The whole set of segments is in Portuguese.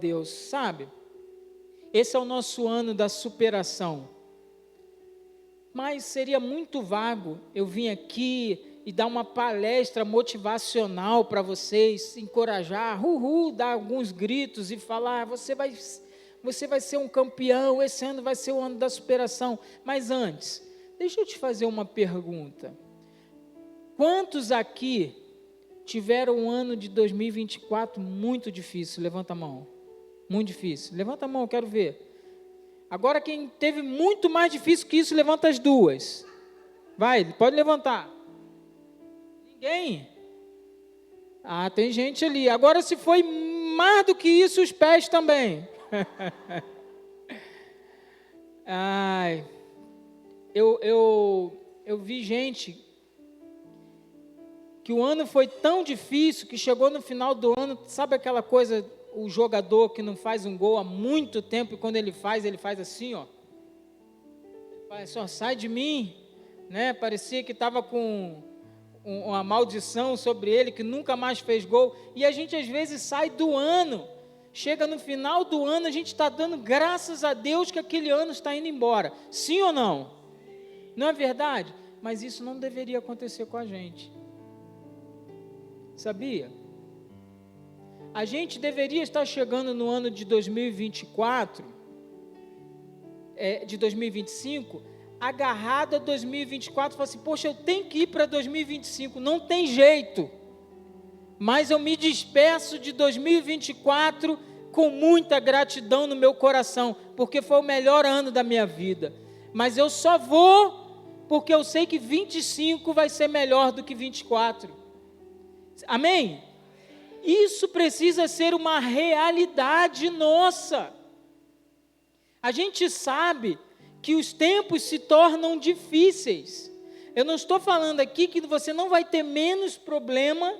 Deus, sabe? Esse é o nosso ano da superação. Mas seria muito vago eu vir aqui e dar uma palestra motivacional para vocês, encorajar, dar alguns gritos e falar, você vai ser um campeão, esse ano vai ser o ano da superação. Mas antes, deixa eu te fazer uma pergunta. Quantos aqui tiveram um ano de 2024 muito difícil? Levanta a mão. Muito difícil. Levanta a mão, eu quero ver. Agora quem teve muito mais difícil que isso, levanta as duas. Vai, pode levantar. Ninguém? Ah, tem gente ali. Agora se foi mais do que isso, os pés também. Ai, eu vi gente que o ano foi tão difícil que chegou no final do ano, sabe aquela coisa, o jogador que não faz um gol há muito tempo e quando ele faz assim, ó. Só sai de mim, né? Parecia que estava com uma maldição sobre ele, que nunca mais fez gol. E a gente às vezes sai do ano, chega no final do ano, a gente está dando graças a Deus que aquele ano está indo embora. Sim ou não? Não é verdade? Mas isso não deveria acontecer com a gente. Sabia? A gente deveria estar chegando no ano de 2024, de 2025, agarrado a 2024, falando assim, poxa, eu tenho que ir para 2025, não tem jeito, mas eu me despeço de 2024 com muita gratidão no meu coração, porque foi o melhor ano da minha vida, mas eu só vou, porque eu sei que 25 vai ser melhor do que 24, amém? Isso precisa ser uma realidade nossa. A gente sabe que os tempos se tornam difíceis. Eu não estou falando aqui que você não vai ter menos problema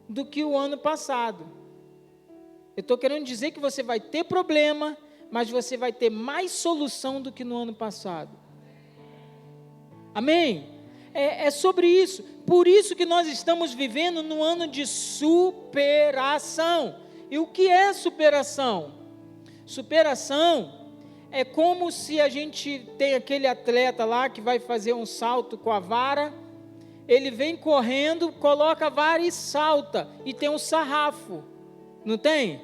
do que o ano passado. Eu estou querendo dizer que você vai ter problema, mas você vai ter mais solução do que no ano passado. Amém? É sobre isso. Por isso que nós estamos vivendo no ano de superação. E o que é superação? Superação é como se a gente tem aquele atleta lá que vai fazer um salto com a vara, ele vem correndo, coloca a vara e salta, e tem um sarrafo, não tem?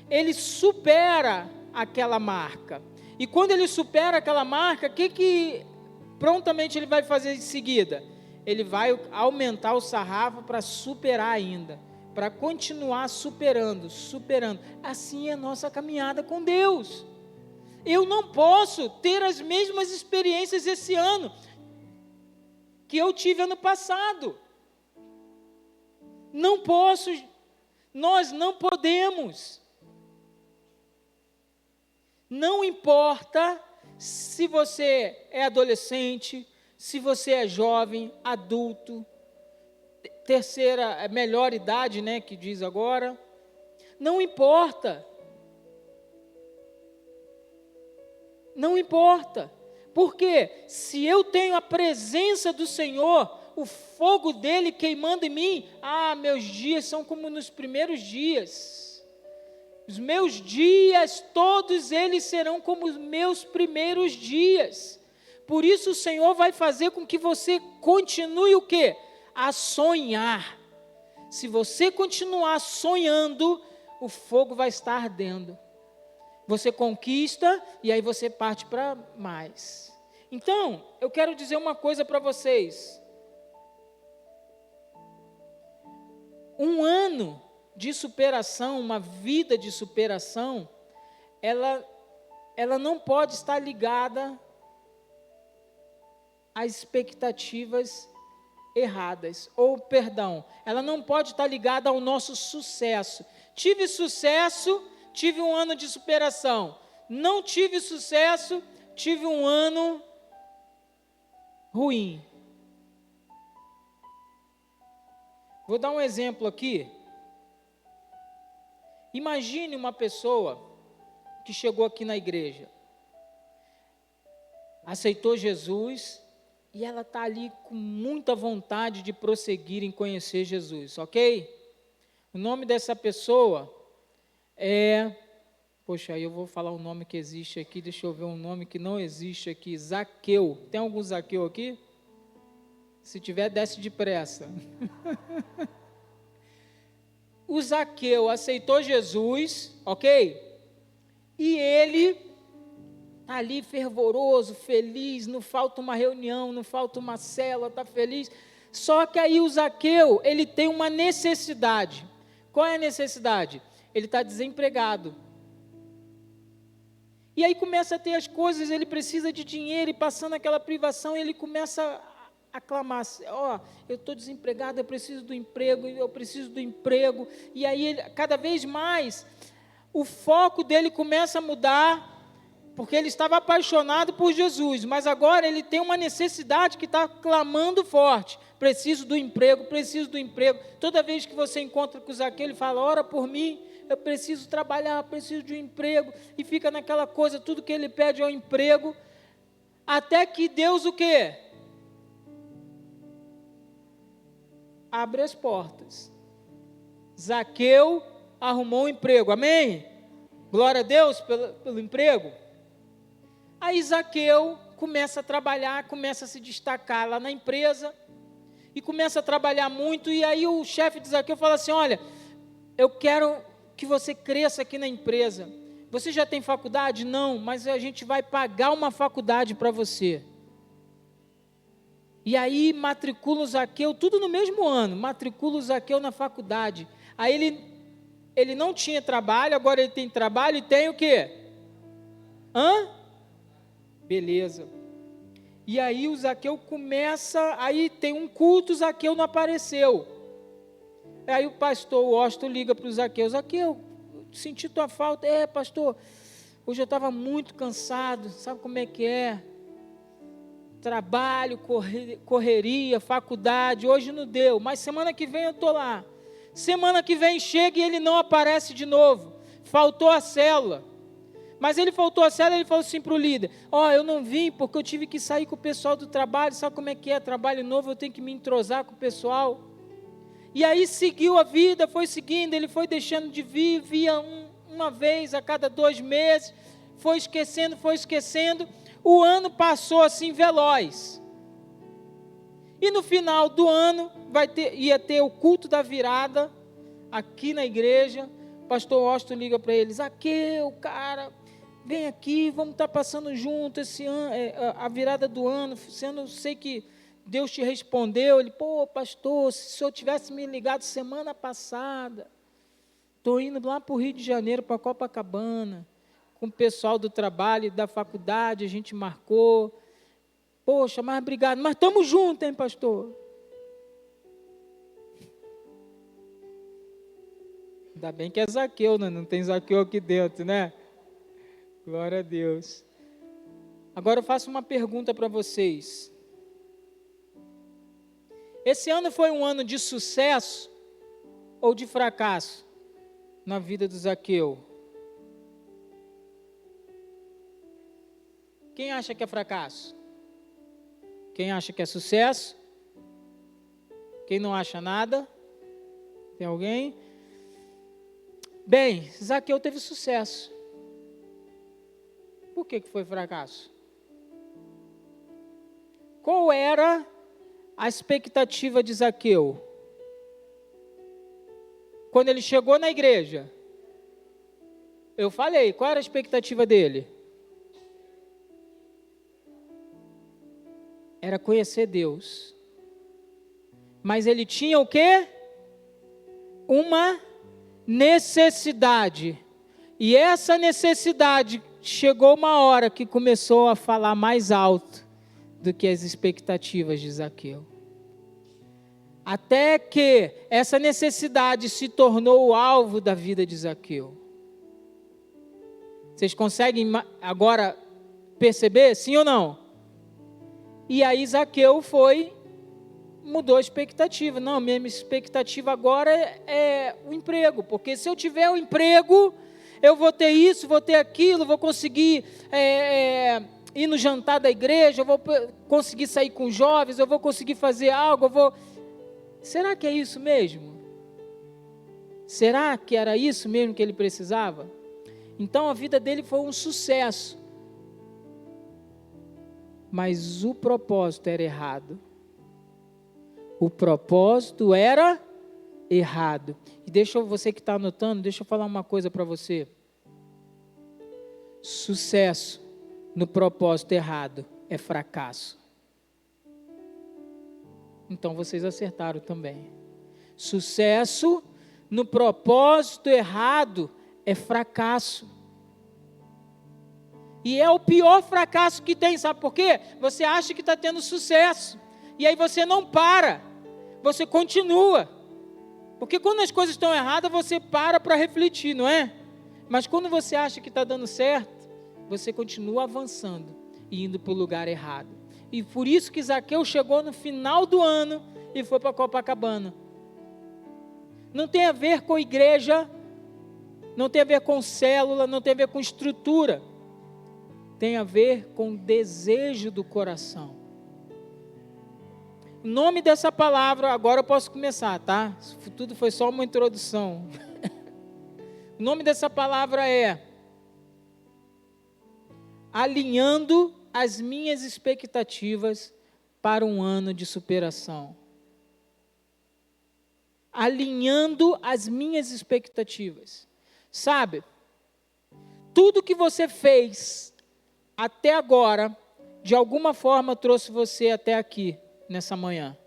Ele supera aquela marca. E quando ele supera aquela marca, o que prontamente ele vai fazer em seguida? Ele vai aumentar o sarrafo para superar ainda, para continuar superando. Assim é a nossa caminhada com Deus. Eu não posso ter as mesmas experiências esse ano que eu tive ano passado. Não posso, nós não podemos. Não importa se você é adolescente, se você é jovem, adulto, terceira, melhor idade, né, que diz agora, não importa. Não importa. Porque se eu tenho a presença do Senhor, o fogo dele queimando em mim, meus dias são como nos primeiros dias. Os meus dias, todos eles serão como os meus primeiros dias. Por isso o Senhor vai fazer com que você continue o quê? A sonhar. Se você continuar sonhando, o fogo vai estar ardendo. Você conquista e aí você parte para mais. Então, eu quero dizer uma coisa para vocês. Um ano de superação, uma vida de superação, ela não pode estar ligada às expectativas erradas, ela não pode estar ligada ao nosso sucesso. Tive sucesso, tive um ano de superação. Não tive sucesso, tive um ano ruim. Vou dar um exemplo aqui. Imagine uma pessoa que chegou aqui na igreja, aceitou Jesus e ela está ali com muita vontade de prosseguir em conhecer Jesus, ok? O nome dessa pessoa Poxa, aí eu vou falar um nome que existe aqui, deixa eu ver um nome que não existe aqui, Zaqueu. Tem algum Zaqueu aqui? Se tiver, desce depressa. O Zaqueu aceitou Jesus, ok? E ele está ali fervoroso, feliz, não falta uma reunião, não falta uma célula, está feliz. Só que aí o Zaqueu, ele tem uma necessidade. Qual é a necessidade? Ele está desempregado. E aí começa a ter as coisas, ele precisa de dinheiro, e passando aquela privação, ele começa a clamar, eu estou desempregado, eu preciso do emprego, e aí cada vez mais, o foco dele começa a mudar, porque ele estava apaixonado por Jesus, mas agora ele tem uma necessidade que está clamando forte, preciso do emprego, toda vez que você encontra com o Zaqueu, ele fala, ora por mim, eu preciso trabalhar, preciso de um emprego, e fica naquela coisa, tudo que ele pede é um emprego, até que Deus o quê? Abre as portas. Zaqueu arrumou um emprego, amém? Glória a Deus pelo emprego. Aí Zaqueu começa a trabalhar, começa a se destacar lá na empresa, e começa a trabalhar muito, e aí o chefe de Zaqueu fala assim, olha, eu quero que você cresça aqui na empresa, você já tem faculdade? Não, mas a gente vai pagar uma faculdade para você. E aí matricula o Zaqueu, tudo no mesmo ano, matricula o Zaqueu na faculdade. Aí ele não tinha trabalho, agora ele tem trabalho e tem o quê? Beleza. E aí o Zaqueu começa, aí tem um culto, o Zaqueu não apareceu. Aí o pastor Washington liga para o Zaqueu, Zaqueu, senti tua falta. Pastor, hoje eu estava muito cansado, sabe como é que é? Trabalho, correria, faculdade, hoje não deu, mas semana que vem eu estou lá. Semana que vem chega e ele não aparece de novo, faltou a célula. Mas ele faltou a célula, ele falou assim para o líder, eu não vim porque eu tive que sair com o pessoal do trabalho, sabe como é que é, trabalho novo, eu tenho que me entrosar com o pessoal. E aí seguiu a vida, foi seguindo, ele foi deixando de vir, via uma vez a cada 2 meses, foi esquecendo, o ano passou assim veloz. E no final do ano, ia ter o culto da virada, aqui na igreja, o pastor Washington liga para eles, Zaqueu, cara, vem aqui, vamos estar passando junto esse ano, a virada do ano, eu sei que Deus te respondeu, ele, pastor, se o senhor tivesse me ligado semana passada, estou indo lá para o Rio de Janeiro, para Copacabana, com o pessoal do trabalho e da faculdade, a gente marcou, poxa, mas obrigado, mas estamos juntos, hein, pastor? Ainda bem que é Zaqueu, né? Não tem Zaqueu aqui dentro, né? Glória a Deus. Agora eu faço uma pergunta para vocês. Esse ano foi um ano de sucesso ou de fracasso na vida do Zaqueu? Quem acha que é fracasso? Quem acha que é sucesso? Quem não acha nada? Tem alguém? Bem, Zaqueu teve sucesso. Por que foi fracasso? Qual era a expectativa de Zaqueu? Quando ele chegou na igreja, eu falei, qual era a expectativa dele? Era conhecer Deus. Mas ele tinha o quê? Uma necessidade. E essa necessidade chegou uma hora que começou a falar mais alto do que as expectativas de Zaqueu. Até que essa necessidade se tornou o alvo da vida de Zaqueu. Vocês conseguem agora perceber, sim ou não? E aí Zaqueu mudou a expectativa. Não, minha expectativa agora é o emprego, porque se eu tiver um emprego, eu vou ter isso, vou ter aquilo, vou conseguir ir no jantar da igreja, eu vou conseguir sair com jovens, eu vou conseguir fazer algo, Será que é isso mesmo? Será que era isso mesmo que ele precisava? Então a vida dele foi um sucesso. Mas o propósito era errado. O propósito era errado. E você que está anotando, deixa eu falar uma coisa para você. Sucesso no propósito errado é fracasso. Então vocês acertaram também. Sucesso no propósito errado é fracasso. E é o pior fracasso que tem, sabe por quê? Você acha que está tendo sucesso, e aí você não para, você continua. Porque quando as coisas estão erradas, você para refletir, não é? Mas quando você acha que está dando certo, você continua avançando e indo para o lugar errado. E por isso que Zaqueu chegou no final do ano e foi para Copacabana. Não tem a ver com igreja, não tem a ver com célula, não tem a ver com estrutura. Tem a ver com o desejo do coração. O nome dessa palavra, agora eu posso começar, tá? Isso tudo foi só uma introdução. O nome dessa palavra é alinhando as minhas expectativas para um ano de superação. Alinhando as minhas expectativas. Sabe, tudo que você fez até agora, de alguma forma trouxe você até aqui, nessa manhã.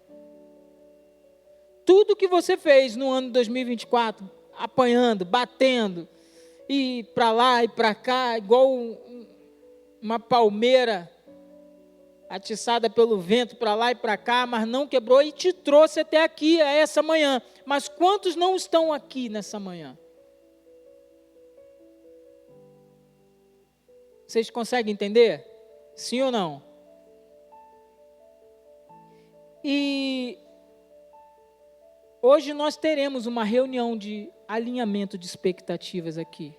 Tudo que você fez no ano de 2024, apanhando, batendo, e para lá e para cá, igual uma palmeira atiçada pelo vento para lá e para cá, mas não quebrou e te trouxe até aqui, a essa manhã. Mas quantos não estão aqui nessa manhã? Vocês conseguem entender? Sim ou não? E hoje nós teremos uma reunião de alinhamento de expectativas aqui.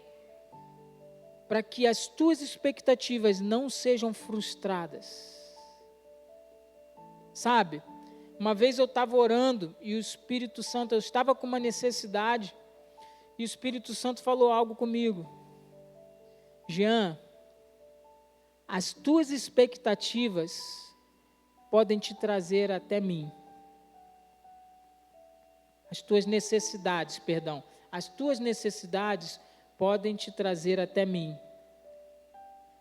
Para que as tuas expectativas não sejam frustradas. Sabe? Uma vez eu estava orando e o Espírito Santo, eu estava com uma necessidade. E o Espírito Santo falou algo comigo. Jean, as tuas expectativas podem te trazer até mim. As tuas necessidades podem te trazer até mim.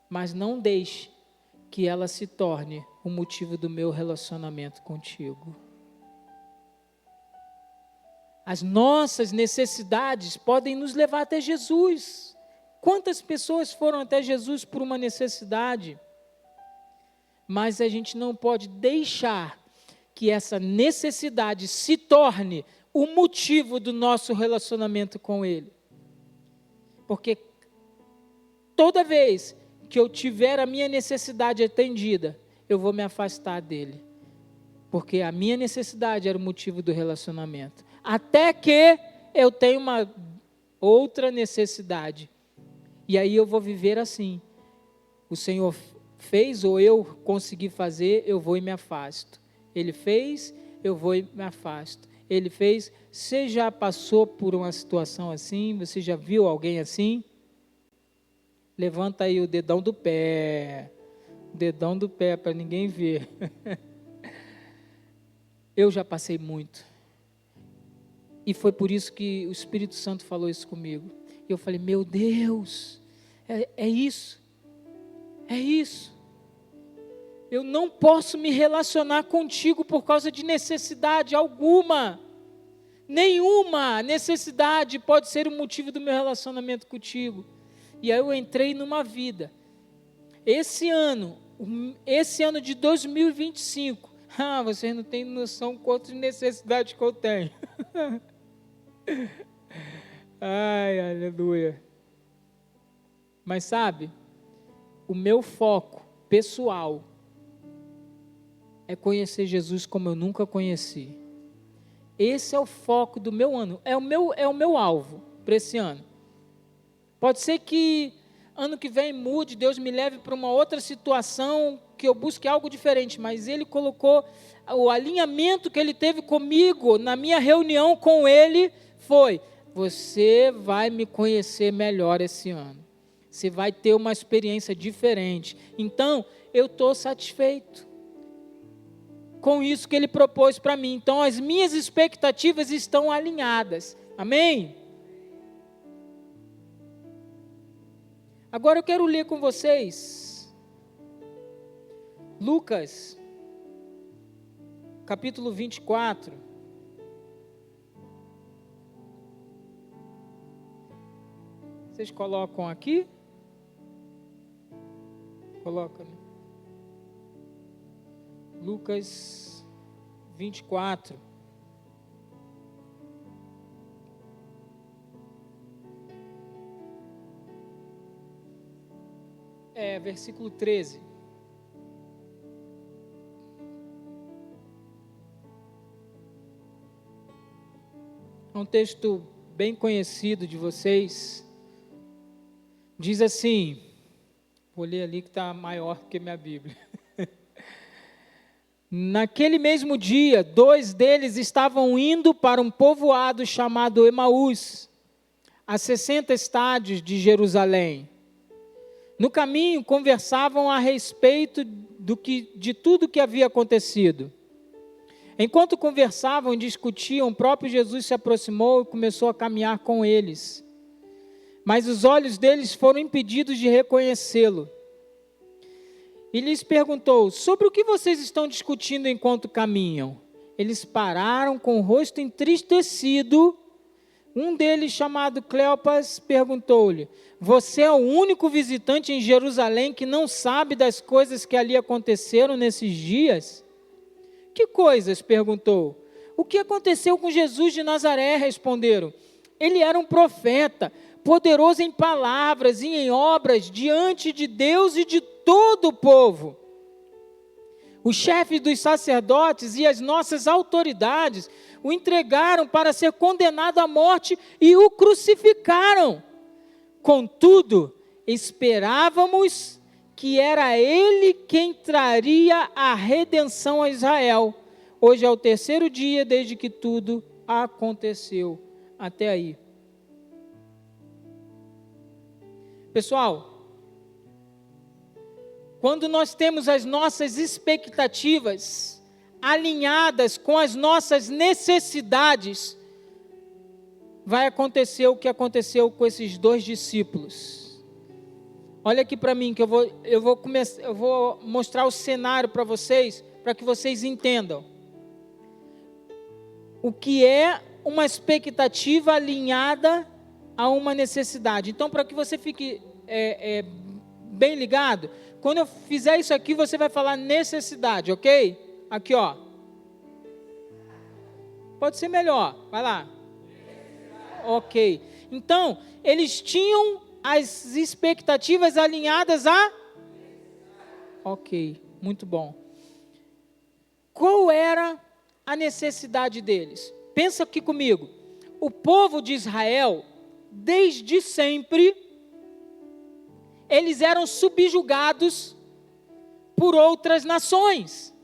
Mas não deixe que ela se torne o motivo do meu relacionamento contigo. As nossas necessidades podem nos levar até Jesus. Quantas pessoas foram até Jesus por uma necessidade? Mas a gente não pode deixar que essa necessidade se torne o motivo do nosso relacionamento com Ele. Porque toda vez que eu tiver a minha necessidade atendida, eu vou me afastar dele. Porque a minha necessidade era o motivo do relacionamento. Até que eu tenha uma outra necessidade. E aí eu vou viver assim. O Senhor fez ou eu consegui fazer, eu vou e me afasto. Ele fez, eu vou e me afasto. Ele fez, você já passou por uma situação assim? Você já viu alguém assim? Levanta aí o dedão do pé. Dedão do pé para ninguém ver. Eu já passei muito. E foi por isso que o Espírito Santo falou isso comigo. E eu falei, meu Deus, é isso. É isso. Eu não posso me relacionar contigo por causa de necessidade alguma. Nenhuma necessidade pode ser o motivo do meu relacionamento contigo. E aí eu entrei numa vida. Esse ano de 2025, vocês não têm noção quanto de necessidade que eu tenho. Ai, aleluia. Mas sabe, o meu foco pessoal é conhecer Jesus como eu nunca conheci. Esse é o foco do meu ano, é o meu alvo para esse ano. Pode ser que ano que vem mude, Deus me leve para uma outra situação, que eu busque algo diferente, mas Ele colocou, o alinhamento que Ele teve comigo, na minha reunião com Ele, foi você vai me conhecer melhor esse ano. Você vai ter uma experiência diferente. Então, eu estou satisfeito com isso que Ele propôs para mim. Então, as minhas expectativas estão alinhadas. Amém? Agora eu quero ler com vocês Lucas, capítulo 24. Vocês colocam aqui? Coloca, né? Lucas 24. Versículo 13. É um texto bem conhecido de vocês. Diz assim, vou ler ali que está maior que minha Bíblia. Naquele mesmo dia, 2 deles estavam indo para um povoado chamado Emaús, a 60 estádios de Jerusalém. No caminho, conversavam a respeito de tudo que havia acontecido. Enquanto conversavam e discutiam, o próprio Jesus se aproximou e começou a caminhar com eles. Mas os olhos deles foram impedidos de reconhecê-lo. E lhes perguntou: sobre o que vocês estão discutindo enquanto caminham? Eles pararam com o rosto entristecido. Um deles, chamado Cleopas, perguntou-lhe: você é o único visitante em Jerusalém que não sabe das coisas que ali aconteceram nesses dias? Que coisas? Perguntou. O que aconteceu com Jesus de Nazaré? Responderam. Ele era um profeta, poderoso em palavras e em obras diante de Deus e de todo o povo. Os chefes dos sacerdotes e as nossas autoridades o entregaram para ser condenado à morte e o crucificaram. Contudo, esperávamos que era ele quem traria a redenção a Israel. Hoje é o 3º dia desde que tudo aconteceu. Até aí. Pessoal, quando nós temos as nossas expectativas alinhadas com as nossas necessidades, vai acontecer o que aconteceu com esses 2 discípulos. Olha aqui para mim que eu vou mostrar o cenário para vocês, para que vocês entendam o que é uma expectativa alinhada a uma necessidade. Então, para que você fique bem ligado, quando eu fizer isso aqui, você vai falar necessidade, ok? Aqui, ó. Pode ser melhor, vai lá. Ok. Então, eles tinham as expectativas alinhadas a... Ok, muito bom. Qual era a necessidade deles? Pensa aqui comigo. O povo de Israel, desde sempre, eles eram subjugados por outras nações.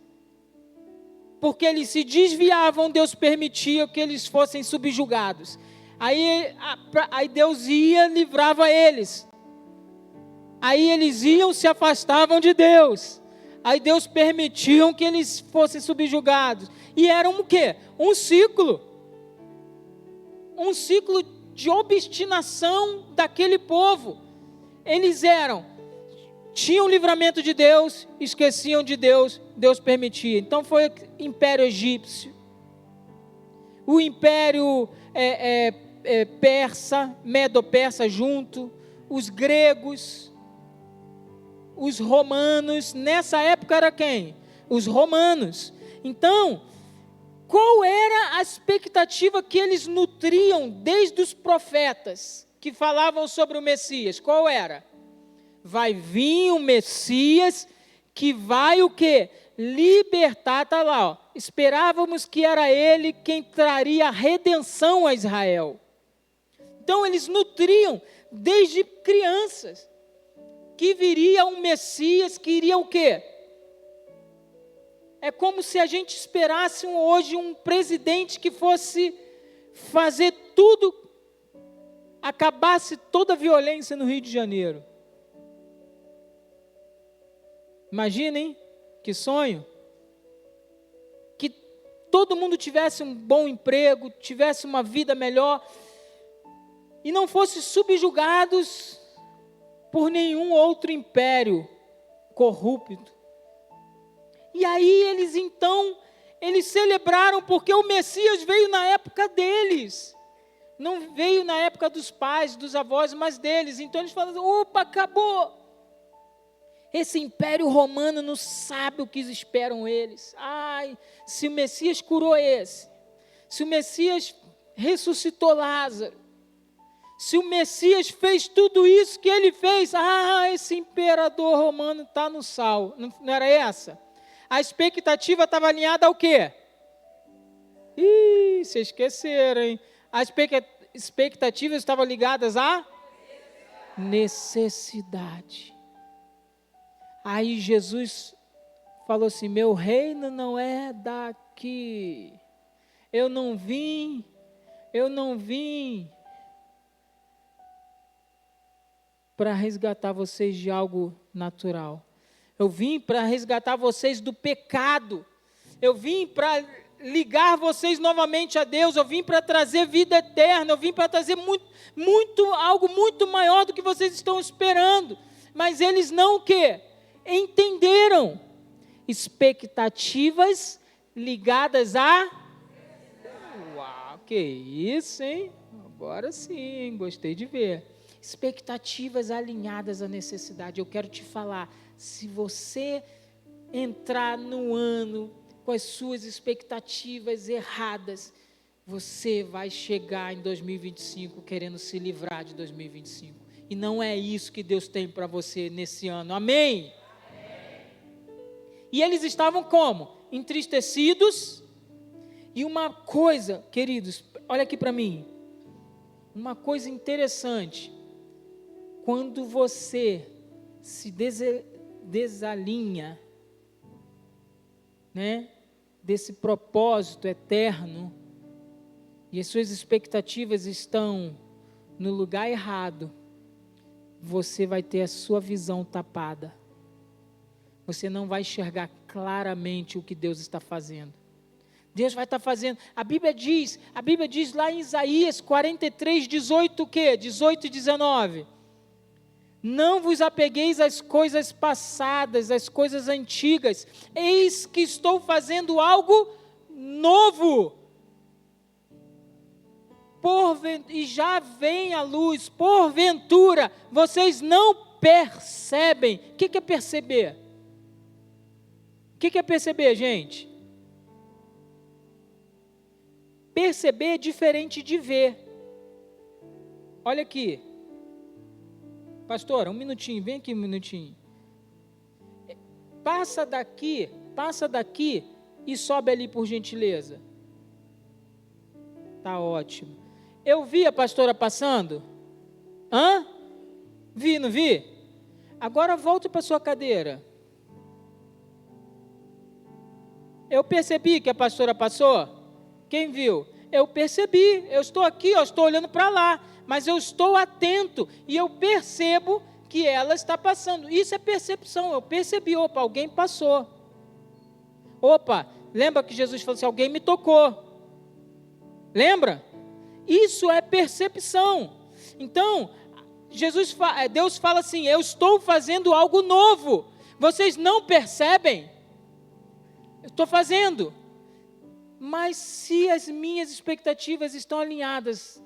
Porque eles se desviavam, Deus permitia que eles fossem subjugados. Aí Deus ia, livrava eles. Aí eles iam, se afastavam de Deus. Aí Deus permitia que eles fossem subjugados. E era o quê? Um ciclo. Um ciclo de obstinação daquele povo. Eles tinham livramento de Deus, esqueciam de Deus, Deus permitia. Então foi o Império Egípcio, o Império Persa, Medo-Persa junto, os gregos, os romanos. Nessa época era quem? Os romanos. Então, qual era a expectativa que eles nutriam desde os profetas que falavam sobre o Messias? Qual era? Vai vir o Messias que vai o quê? Libertar, está lá, ó. Esperávamos que era ele quem traria a redenção a Israel. Então eles nutriam desde crianças que viria um Messias que iria o quê? É como se a gente esperasse hoje um presidente que fosse fazer tudo acabasse toda a violência no Rio de Janeiro. Imaginem, que sonho. Que todo mundo tivesse um bom emprego, tivesse uma vida melhor, e não fosse subjugados por nenhum outro império corrupto. E aí eles celebraram porque o Messias veio na época deles. Não veio na época dos pais, dos avós, mas deles. Então eles falam, opa, acabou. Esse império romano não sabe o que esperam eles. Ai, se o Messias curou esse, se o Messias ressuscitou Lázaro, se o Messias fez tudo isso que ele fez, esse imperador romano está no sal. Não era essa? A expectativa estava alinhada ao quê? Vocês esqueceram, hein? As expectativas estavam ligadas à necessidade. Aí Jesus falou assim, meu reino não é daqui. Eu não vim para resgatar vocês de algo natural. Eu vim para resgatar vocês do pecado. Eu vim para ligar vocês novamente a Deus. Eu vim para trazer vida eterna. Eu vim para trazer algo muito maior do que vocês estão esperando. Mas eles não o quê? Entenderam. Expectativas ligadas a... Uau, que isso, hein? Agora sim, gostei de ver. Expectativas alinhadas à necessidade. Eu quero te falar, se você entrar no ano com as suas expectativas erradas, você vai chegar em 2025 querendo se livrar de 2025. E não é isso que Deus tem para você nesse ano. Amém? Amém? E eles estavam como? Entristecidos. E uma coisa, queridos, olha aqui para mim. Uma coisa interessante. Quando você se desalinha, né, desse propósito eterno, e as suas expectativas estão no lugar errado, você vai ter a sua visão tapada. Você não vai enxergar claramente o que Deus está fazendo. Deus vai estar fazendo. A Bíblia diz lá em Isaías 43, 18 o quê? 18 e 19. Não vos apegueis às coisas passadas, às coisas antigas. Eis que estou fazendo algo novo. E já vem a luz. Porventura, vocês não percebem. O que é perceber? O que é perceber, gente? Perceber é diferente de ver. Olha aqui. Pastora, um minutinho, vem aqui um minutinho. Passa daqui e sobe ali por gentileza. Tá ótimo. Eu vi a pastora passando? Vi, não vi? Agora volta para sua cadeira. Eu percebi que a pastora passou? Quem viu? Eu percebi, eu estou aqui, estou olhando para lá, mas eu estou atento e eu percebo que ela está passando. Isso é percepção, eu percebi, alguém passou. Lembra que Jesus falou assim, alguém me tocou. Lembra? Isso é percepção. Então, Deus fala assim, eu estou fazendo algo novo. Vocês não percebem? Eu estou fazendo. Mas se as minhas expectativas estão alinhadas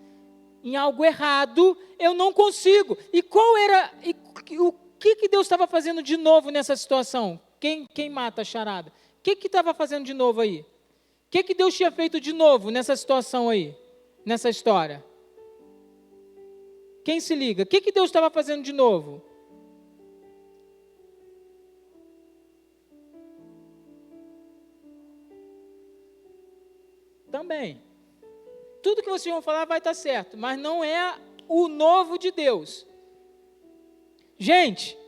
em algo errado, eu não consigo. E o que Deus estava fazendo de novo nessa situação? Quem mata a charada? O que estava fazendo de novo aí? O que Deus tinha feito de novo nessa situação aí? Nessa história? Quem se liga? O que Deus estava fazendo de novo? Também. Tudo que vocês vão falar vai estar certo, mas não é o novo de Deus. Gente,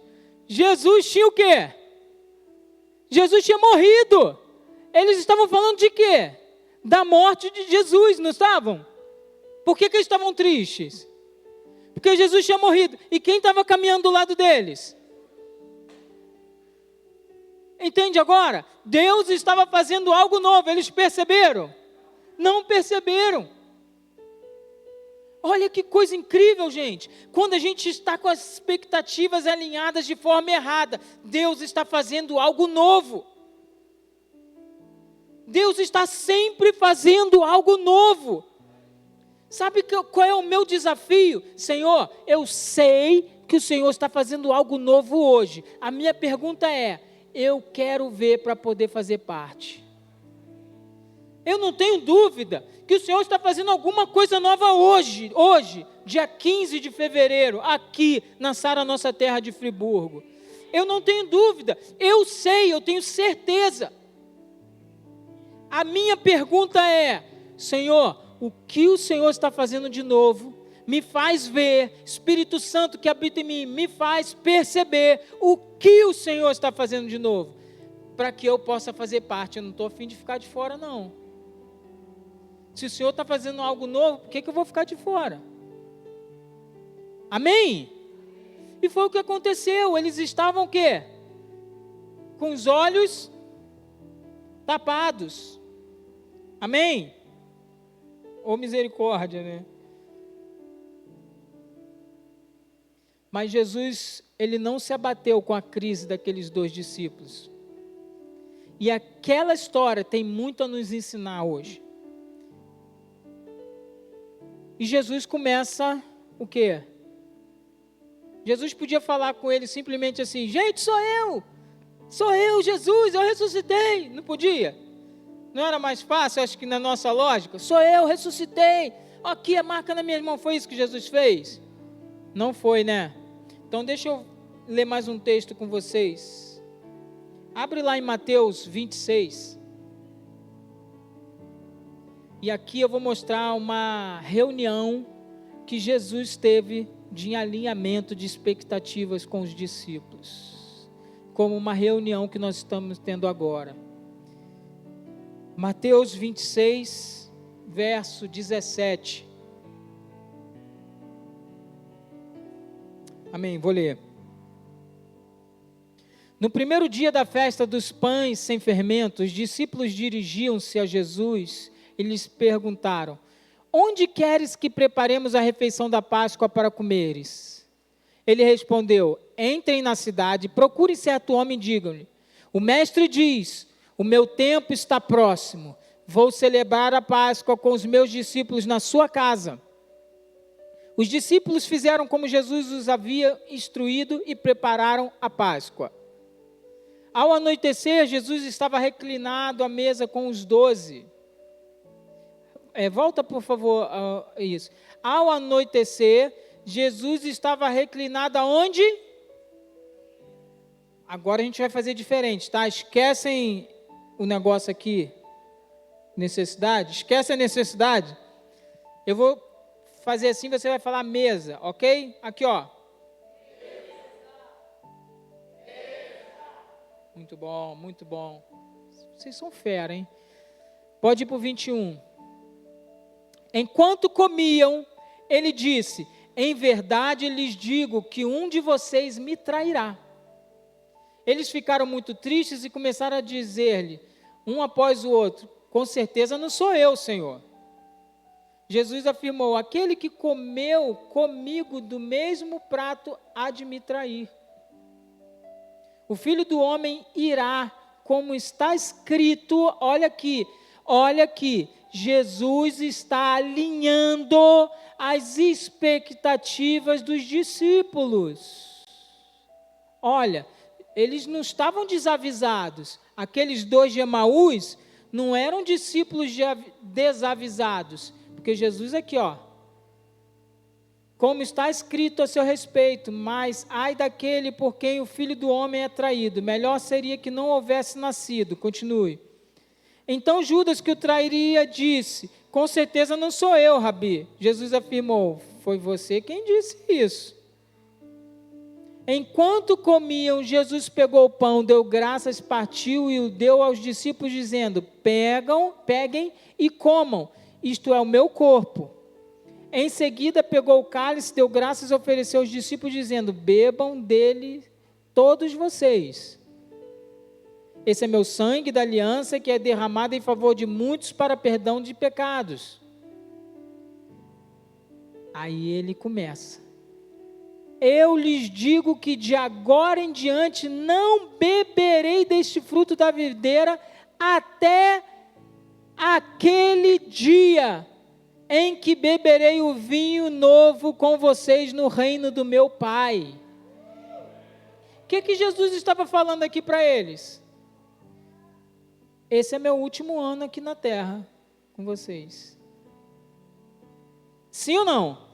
Jesus tinha o quê? Jesus tinha morrido. Eles estavam falando de quê? Da morte de Jesus, não estavam? Por que eles estavam tristes? Porque Jesus tinha morrido. E quem estava caminhando do lado deles? Entende agora? Deus estava fazendo algo novo. Eles perceberam? Não perceberam. Olha que coisa incrível, gente. Quando a gente está com as expectativas alinhadas de forma errada, Deus está fazendo algo novo. Deus está sempre fazendo algo novo. Sabe qual é o meu desafio? Senhor, eu sei que o Senhor está fazendo algo novo hoje. A minha pergunta é, eu quero ver para poder fazer parte. Eu não tenho dúvida que o Senhor está fazendo alguma coisa nova hoje, dia 15 de fevereiro, aqui na Sara Nossa Terra de Friburgo. Eu não tenho dúvida, eu sei, eu tenho certeza. A minha pergunta é, Senhor, o que o Senhor está fazendo de novo? Me faz ver, Espírito Santo que habita em mim, me faz perceber o que o Senhor está fazendo de novo, para que eu possa fazer parte. Eu não estou a fim de ficar de fora, não. Se o Senhor está fazendo algo novo, por que eu vou ficar de fora? Amém? E foi o que aconteceu. Eles estavam o quê? Com os olhos tapados. Amém? Ou misericórdia, né? Mas Jesus, ele não se abateu com a crise daqueles 2 discípulos. E aquela história tem muito a nos ensinar hoje. E Jesus começa o quê? Jesus podia falar com ele simplesmente assim, gente, sou eu, Jesus, eu ressuscitei. Não podia? Não era mais fácil, acho que na nossa lógica? Sou eu, ressuscitei. Aqui a marca na minha mão, foi isso que Jesus fez? Não foi, né? Então deixa eu ler mais um texto com vocês. Abre lá em Mateus 26. E aqui eu vou mostrar uma reunião que Jesus teve de alinhamento de expectativas com os discípulos. Como uma reunião que nós estamos tendo agora. Mateus 26, verso 17. Amém, vou ler. No primeiro dia da festa dos pães sem fermento, os discípulos dirigiam-se a Jesus e lhes perguntaram, onde queres que preparemos a refeição da Páscoa para comeres? Ele respondeu, entrem na cidade, procurem certo homem e digam-lhe, o mestre diz, o meu tempo está próximo, vou celebrar a Páscoa com os meus discípulos na sua casa. Os discípulos fizeram como Jesus os havia instruído e prepararam a Páscoa. Ao anoitecer, Jesus estava reclinado à mesa com os 12. Volta, por favor, isso. Ao anoitecer, Jesus estava reclinado aonde? Agora a gente vai fazer diferente, tá? Esquecem o negócio aqui, necessidade. Esquece a necessidade. Eu vou fazer assim, você vai falar mesa, ok? Aqui, ó. Muito bom, muito bom. Vocês são fera, hein? Pode ir para o 21. Enquanto comiam, ele disse, em verdade lhes digo que um de vocês me trairá. Eles ficaram muito tristes e começaram a dizer-lhe, um após o outro, com certeza não sou eu, Senhor. Jesus afirmou, aquele que comeu comigo do mesmo prato há de me trair. O Filho do Homem irá, como está escrito, olha aqui, Jesus está alinhando as expectativas dos discípulos. Olha, eles não estavam desavisados. Aqueles 2 de Emaús não eram discípulos desavisados. Porque Jesus aqui, ó. Como está escrito a seu respeito, mas ai daquele por quem o Filho do Homem é traído. Melhor seria que não houvesse nascido. Continue. Então Judas, que o trairia, disse, com certeza não sou eu, Rabi. Jesus afirmou, foi você quem disse isso. Enquanto comiam, Jesus pegou o pão, deu graças, partiu e o deu aos discípulos, dizendo, peguem e comam, isto é o meu corpo. Em seguida, pegou o cálice, deu graças e ofereceu aos discípulos, dizendo: bebam dele todos vocês. Esse é meu sangue da aliança, que é derramado em favor de muitos para perdão de pecados. Aí ele começa: eu lhes digo que de agora em diante não beberei deste fruto da videira até aquele dia em que beberei o vinho novo com vocês no reino do meu Pai. O que Jesus estava falando aqui para eles? Esse é meu último ano aqui na terra com vocês. Sim ou não?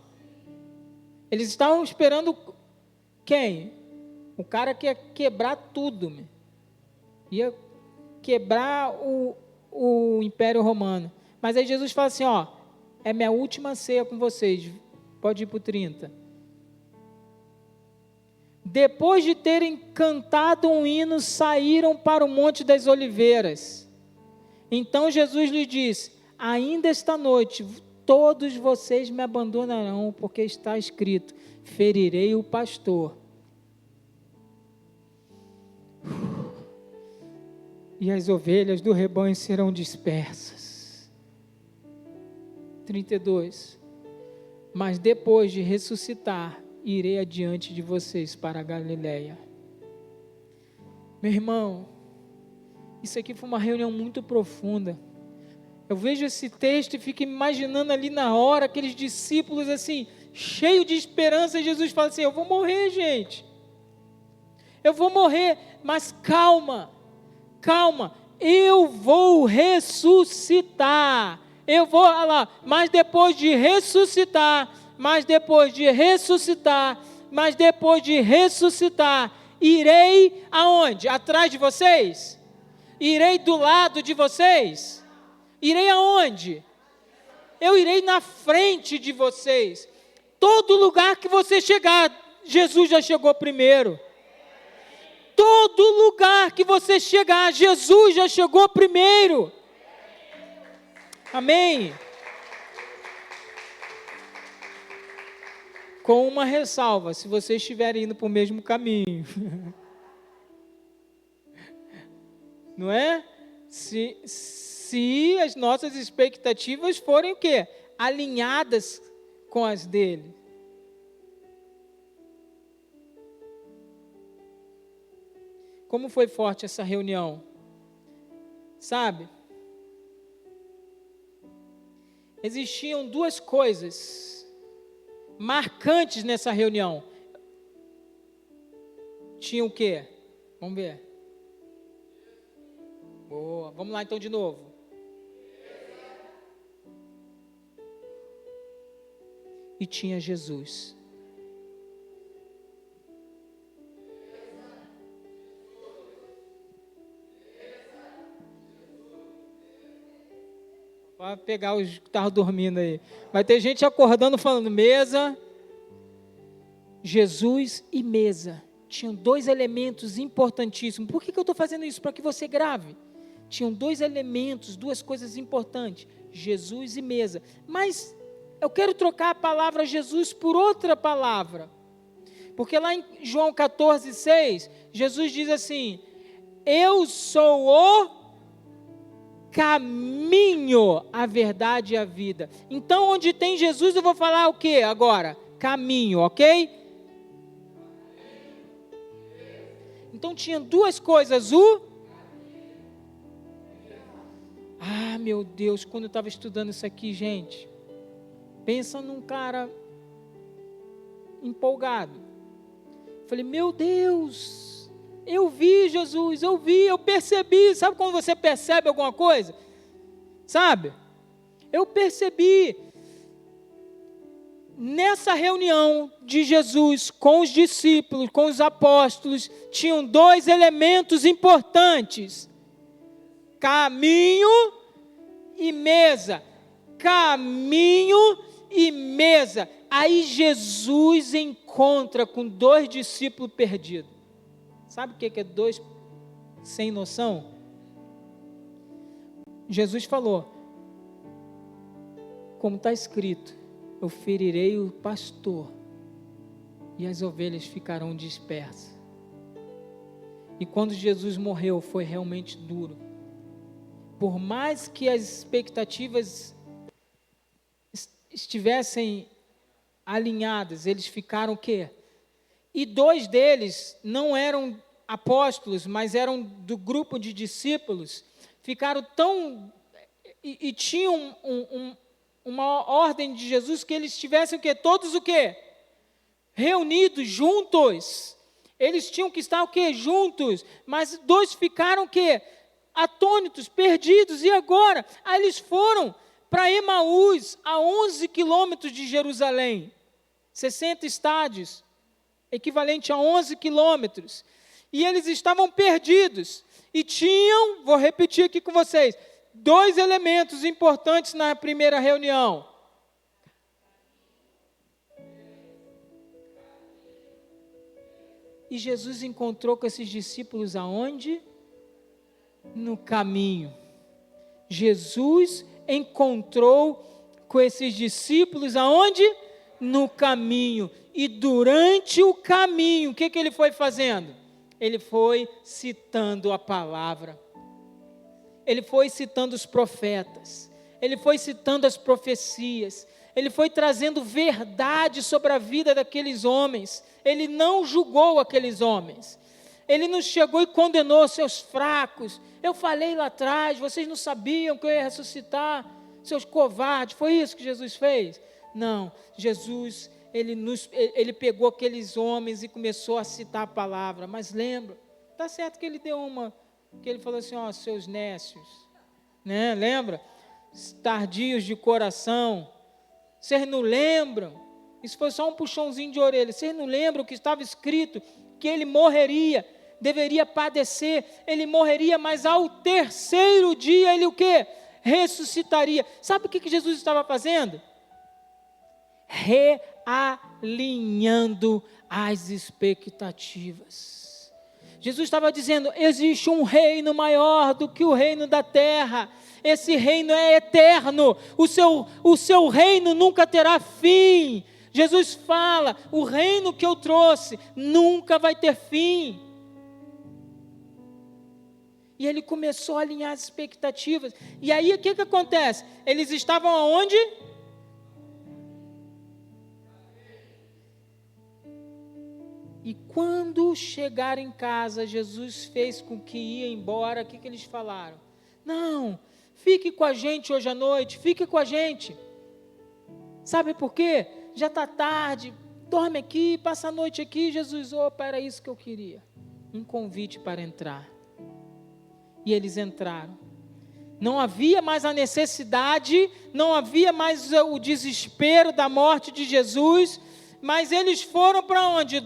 Eles estavam esperando quem? O cara que ia quebrar tudo. Ia quebrar o Império Romano. Mas aí Jesus fala assim, ó, é minha última ceia com vocês. Pode ir para o 30. Depois de terem cantado um hino, saíram para o Monte das Oliveiras. Então Jesus lhe disse: ainda esta noite todos vocês me abandonarão, porque está escrito: ferirei o pastor, e as ovelhas do rebanho serão dispersas. 32. Mas depois de ressuscitar, irei adiante de vocês para a Galileia. Meu irmão, isso aqui foi uma reunião muito profunda. Eu vejo esse texto e fico imaginando ali na hora, aqueles discípulos assim, cheios de esperança, e Jesus fala assim: eu vou morrer, gente. Eu vou morrer, mas calma, calma, eu vou ressuscitar. Eu vou, olha lá, mas depois de ressuscitar, irei aonde? Atrás de vocês? Irei do lado de vocês? Irei aonde? Eu irei na frente de vocês. Todo lugar que você chegar, Jesus já chegou primeiro. Todo lugar que você chegar, Jesus já chegou primeiro. Amém? Com uma ressalva: se vocês estiverem indo para o mesmo caminho. Não é? Se as nossas expectativas forem o quê? Alinhadas com as dele. Como foi forte essa reunião? Sabe? Existiam duas coisas marcantes nessa reunião. Tinha o quê? Vamos ver. Boa, vamos lá então de novo. E tinha Jesus. Vai pegar os que estavam dormindo aí. Vai ter gente acordando falando mesa. Jesus e mesa. Tinham dois elementos importantíssimos. Por que eu estou fazendo isso? Para que você grave. Tinham dois elementos, duas coisas importantes. Jesus e mesa. Mas eu quero trocar a palavra Jesus por outra palavra. Porque lá em João 14:6, Jesus diz assim: eu sou o caminho, a verdade e a vida. Então, onde tem Jesus, eu vou falar o que agora? Caminho, ok? Então, tinha duas coisas. Meu Deus, quando eu estava estudando isso aqui, gente, pensa num cara empolgado. Falei, meu Deus, eu vi Jesus, eu percebi. Sabe quando você percebe alguma coisa? Sabe? Eu percebi. Nessa reunião de Jesus com os discípulos, com os apóstolos, tinham dois elementos importantes: caminho e mesa. Caminho e mesa. Aí Jesus encontra com dois discípulos perdidos. Sabe o que é dois sem noção? Jesus falou, como está escrito, eu ferirei o pastor e as ovelhas ficarão dispersas. E quando Jesus morreu, foi realmente duro. Por mais que as expectativas estivessem alinhadas, eles ficaram o quê? E 2 deles não eram apóstolos, mas eram do grupo de discípulos, ficaram tão... E tinham uma ordem de Jesus que eles tivessem o quê? Todos o quê? Reunidos, juntos. Eles tinham que estar o quê? Juntos. Mas 2 ficaram o quê? Atônitos, perdidos. E agora? Aí eles foram para Emaús, a 11 quilômetros de Jerusalém. 60 estádios, equivalente a 11 quilômetros. E eles estavam perdidos. E tinham, vou repetir aqui com vocês, 2 elementos importantes na primeira reunião. E Jesus encontrou com esses discípulos aonde? No caminho. Jesus encontrou com esses discípulos aonde? No caminho. E durante o caminho, o que ele foi fazendo? Ele foi citando a palavra. Ele foi citando os profetas. Ele foi citando as profecias. Ele foi trazendo verdade sobre a vida daqueles homens. Ele não julgou aqueles homens. Ele não chegou e condenou seus fracos. Eu falei lá atrás, vocês não sabiam que eu ia ressuscitar, seus covardes. Foi isso que Jesus fez? Não, Jesus, ele pegou aqueles homens e começou a citar a palavra. Mas lembra, está certo que ele deu que ele falou assim, ó, seus nécios, né? Lembra? Tardios de coração. Vocês não lembram? Isso foi só um puxãozinho de orelha. Vocês não lembram que estava escrito que ele morreria, deveria padecer, ele morreria, mas ao terceiro dia ele o quê? Ressuscitaria. Sabe o que Jesus estava fazendo? Realinhando as expectativas. Jesus estava dizendo, existe um reino maior do que o reino da terra. Esse reino é eterno. O seu reino nunca terá fim. Jesus fala, o reino que eu trouxe nunca vai ter fim. E ele começou a alinhar as expectativas. E aí o que acontece? Eles estavam aonde? E quando chegaram em casa, Jesus fez com que ia embora. O que eles falaram? Não, fique com a gente hoje à noite, fique com a gente. Sabe por quê? Já está tarde, dorme aqui, passa a noite aqui. Jesus, opa, era isso que eu queria. Um convite para entrar. E eles entraram. Não havia mais a necessidade, não havia mais o desespero da morte de Jesus, mas eles foram para onde?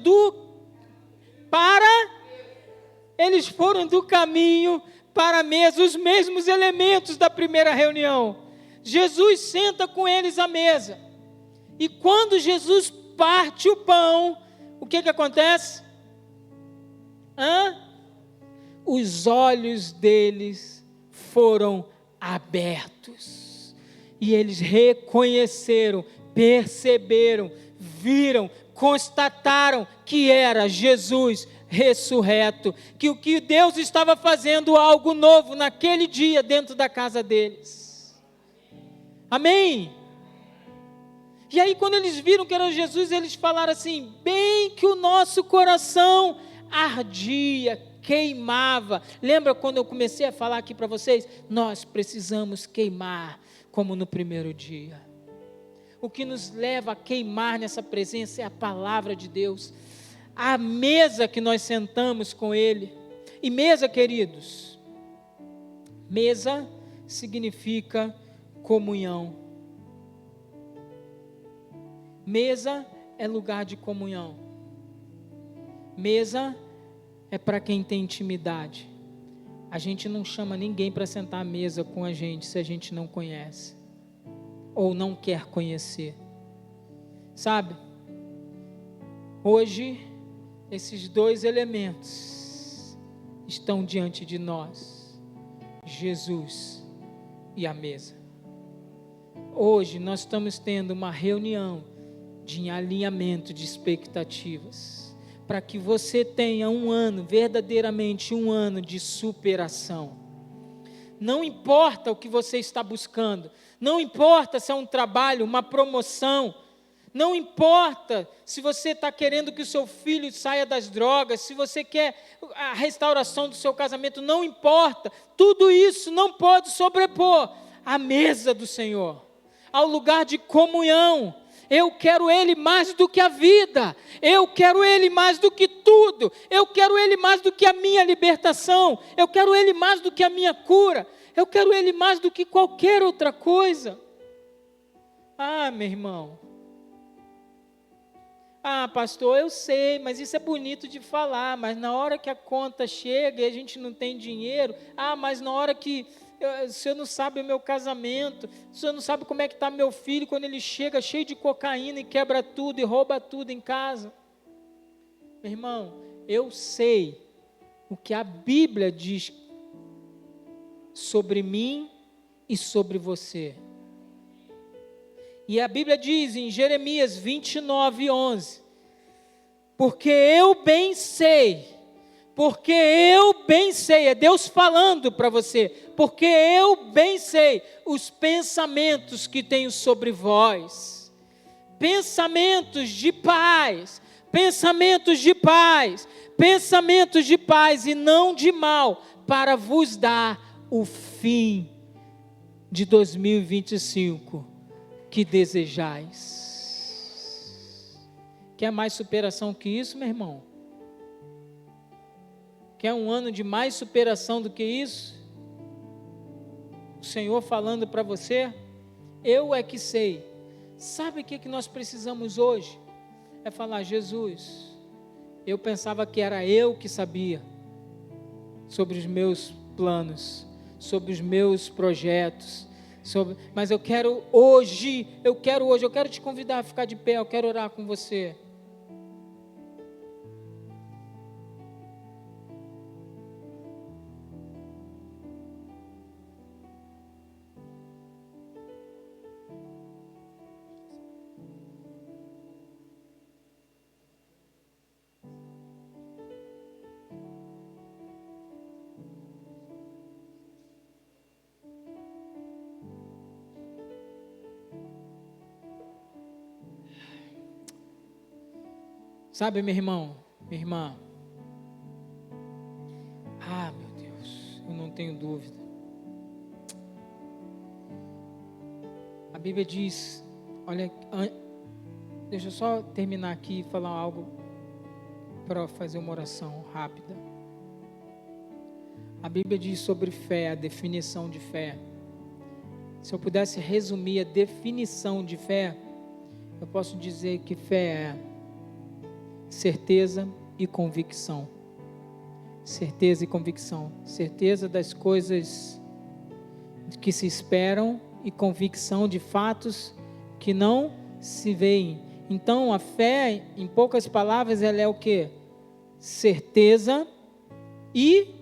Eles foram do caminho para a mesa, os mesmos elementos da primeira reunião. Jesus senta com eles à mesa. E quando Jesus parte o pão, o que acontece? Os olhos deles foram abertos. E eles reconheceram, perceberam, viram, constataram que era Jesus ressurreto, que o que Deus estava fazendo algo novo naquele dia dentro da casa deles. Amém? E aí quando eles viram que era Jesus, eles falaram assim, bem que o nosso coração ardia, queimava. Lembra quando eu comecei a falar aqui para vocês? Nós precisamos queimar como no primeiro dia. O que nos leva a queimar nessa presença é a palavra de Deus. A mesa que nós sentamos com Ele. E mesa, queridos, mesa significa comunhão. Mesa é lugar de comunhão. Mesa é para quem tem intimidade. A gente não chama ninguém para sentar à mesa com a gente se a gente não conhece ou não quer conhecer. Sabe? Hoje, esses 2 elementos estão diante de nós: Jesus e a mesa. Hoje nós estamos tendo uma reunião de alinhamento de expectativas, para que você tenha um ano, verdadeiramente um ano de superação. Não importa o que você está buscando, não importa se é um trabalho, uma promoção, não importa se você está querendo que o seu filho saia das drogas, se você quer a restauração do seu casamento, não importa, tudo isso não pode sobrepor à mesa do Senhor, ao lugar de comunhão. Eu quero Ele mais do que a vida, eu quero Ele mais do que tudo, eu quero Ele mais do que a minha libertação, eu quero Ele mais do que a minha cura, eu quero Ele mais do que qualquer outra coisa. Ah, meu irmão, pastor, eu sei, mas isso é bonito de falar, mas na hora que a conta chega e a gente não tem dinheiro, mas na hora que o senhor não sabe o meu casamento, o senhor não sabe como é que está meu filho quando ele chega cheio de cocaína e quebra tudo e rouba tudo em casa. Meu irmão, eu sei o que a Bíblia diz sobre mim e sobre você. E a Bíblia diz em Jeremias 29:11, porque eu bem sei, é Deus falando para você, porque eu bem sei os pensamentos que tenho sobre vós, pensamentos de paz e não de mal, para vos dar o fim de 2025 que desejais. Quer mais superação que isso, meu irmão? Quer um ano de mais superação do que isso? O Senhor falando para você, eu é que sei. Sabe o que nós precisamos hoje? É falar, Jesus, eu pensava que era eu que sabia sobre os meus planos, sobre os meus projetos, mas eu quero te convidar a ficar de pé, eu quero orar com você. Sabe, meu irmão, minha irmã, meu Deus, eu não tenho dúvida. A Bíblia diz, olha, deixa eu só terminar aqui e falar algo para fazer uma oração rápida. A Bíblia diz sobre fé, a definição de fé. Se eu pudesse resumir a definição de fé, eu posso dizer que fé é certeza e convicção. Certeza e convicção. Certeza das coisas que se esperam e convicção de fatos que não se veem. Então, a fé, em poucas palavras, ela é o quê? Certeza e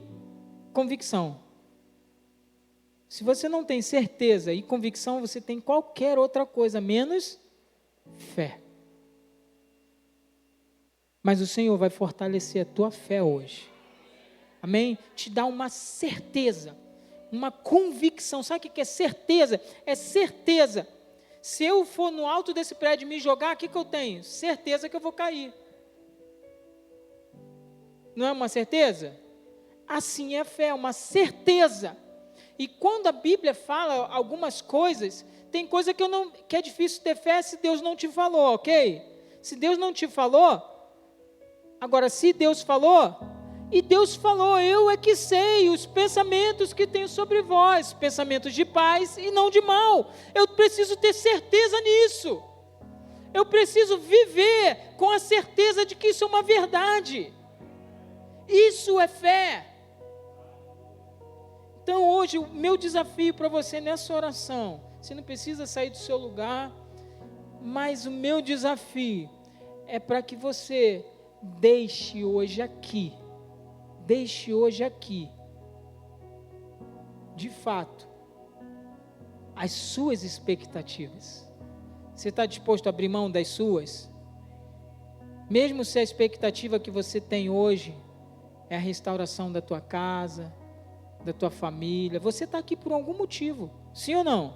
convicção. Se você não tem certeza e convicção, você tem qualquer outra coisa, menos fé. Mas o Senhor vai fortalecer a tua fé hoje. Amém? Te dá uma certeza, uma convicção. Sabe o que é certeza? É certeza. Se eu for no alto desse prédio me jogar, o que eu tenho? Certeza que eu vou cair. Não é uma certeza? Assim é a fé, uma certeza. E quando a Bíblia fala algumas coisas, tem coisa que é difícil ter fé se Deus não te falou, ok? Se Deus não te falou, agora se Deus falou, e Deus falou, eu é que sei os pensamentos que tenho sobre vós, pensamentos de paz e não de mal. Eu preciso ter certeza nisso. Eu preciso viver com a certeza de que isso é uma verdade. Isso é fé. Então hoje o meu desafio para você nessa oração, você não precisa sair do seu lugar, mas o meu desafio é para que você deixe hoje aqui, de fato, as suas expectativas. Você está disposto a abrir mão das suas? Mesmo se a expectativa que você tem hoje é a restauração da tua casa, da tua família, você está aqui por algum motivo, sim ou não?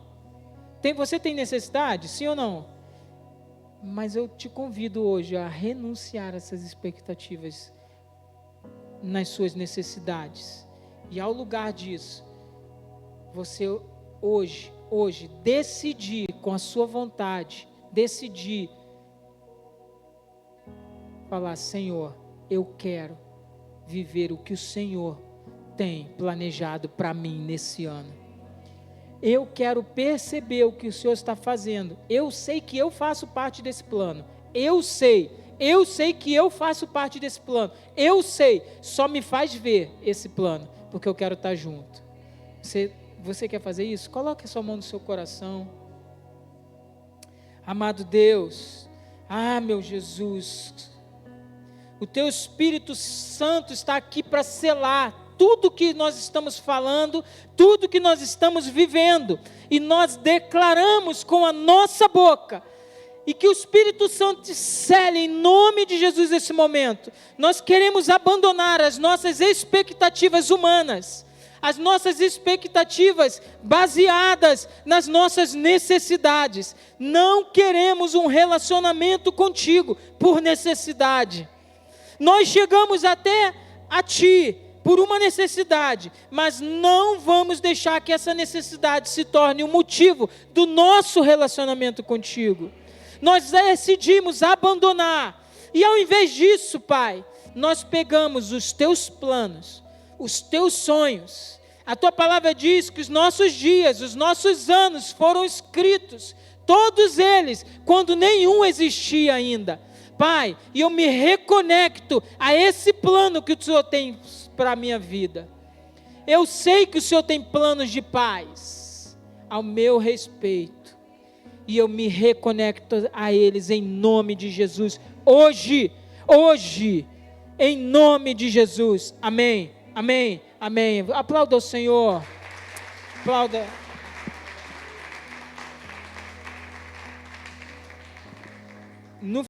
Você tem necessidade, sim ou não? Mas eu te convido hoje a renunciar a essas expectativas nas suas necessidades. E ao lugar disso, você hoje, decidir com a sua vontade, decidir falar: Senhor, eu quero viver o que o Senhor tem planejado para mim nesse ano. Eu quero perceber o que o Senhor está fazendo. Eu sei que eu faço parte desse plano. Eu sei que eu faço parte desse plano. Eu sei, só me faz ver esse plano, porque eu quero estar junto. Você quer fazer isso? Coloque a sua mão no seu coração. Amado Deus, meu Jesus, o Teu Espírito Santo está aqui para selar tudo que nós estamos falando, tudo que nós estamos vivendo, e nós declaramos com a nossa boca, e que o Espírito Santo cele em nome de Jesus esse momento. Nós queremos abandonar as nossas expectativas humanas, as nossas expectativas baseadas nas nossas necessidades. Não queremos um relacionamento contigo por necessidade. Nós chegamos até a Ti por uma necessidade, mas não vamos deixar que essa necessidade se torne um motivo do nosso relacionamento contigo. Nós decidimos abandonar, e ao invés disso, Pai, nós pegamos os Teus planos, os Teus sonhos. A Tua palavra diz que os nossos dias, os nossos anos foram escritos, todos eles, quando nenhum existia ainda. Pai, e eu me reconecto a esse plano que o Senhor tem para a minha vida. Eu sei que o Senhor tem planos de paz ao meu respeito, e eu me reconecto a eles em nome de Jesus, hoje, em nome de Jesus, amém, amém, amém. Aplauda o Senhor, aplauda. No